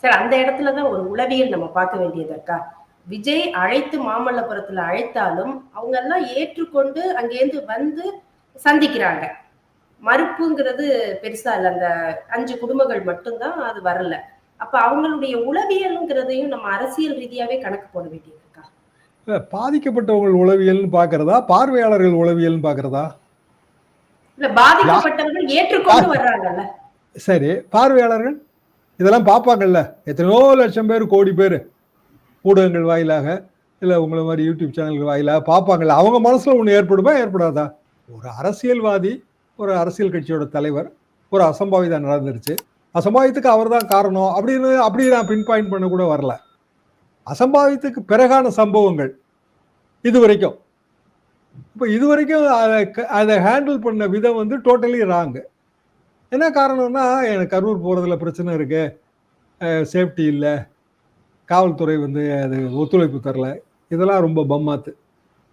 Sir அந்த இடத்துல தான் ஒரு உளவியல் நம்ம பார்க்க வேண்டியது இருக்கா. விஜய் அழைத்து மாமல்லபுரத்துல அழைத்தாலும் அவங்க எல்லாம் ஏற்றுக்கொண்டு அங்கேருந்து வந்து சந்திக்கிறாங்க. மறுப்புங்கிறது பெருசா இல்ல. அந்த 5 குடும்பங்கள் மட்டும்தான் அது வரல. அப்ப அவங்களுடைய உளவியல்ங்கிறதையும் நம்ம அரசியல் ரீதியாவே கணக்கு போட வேண்டியது இருக்கா. பாதிக்கப்பட்டவர்கள் உளவியல்னு பாக்குறதா, பார்வையாளர்கள் உளவியல்னு பாக்குறதா? இல்ல பாதிக்கப்பட்டவர்கள் ஏற்றுக்கொண்டு வர்றாங்கல்ல. சரி, பார்வையாளர்கள் இதெல்லாம் பார்ப்பாங்கல்ல. எத்தனையோ லட்சம் பேர், கோடி பேர் ஊடகங்கள் வாயிலாக, இல்லை உங்களை மாதிரி யூடியூப் சேனல்கள் வாயிலாக பார்ப்பாங்கல்ல. அவங்க மனசுல ஒன்று ஏற்படுமா, ஏற்படாதா? ஒரு அரசியல்வாதி, ஒரு அரசியல் கட்சியோட தலைவர், ஒரு அசம்பாவிதம் நடந்துருச்சு, அசம்பாவிதத்துக்கு அவர் தான் காரணம் அப்படின்னு அப்படி நான் பின் பாயிண்ட் பண்ண கூட வரல. அசம்பாவிதத்துக்கு பிறகான சம்பவங்கள் இது வரைக்கும், இப்போ இது வரைக்கும் அதை ஹேண்டில் பண்ண விதம் வந்து டோட்டலி ராங்கு. என்ன காரணம்னா, எனக்கு கரூர் போகிறதுல பிரச்சனை இருக்கு, சேஃப்டி இல்லை, காவல்துறை வந்து அது ஒத்துழைப்பு தரல, இதெல்லாம் ரொம்ப பம்மாத்து.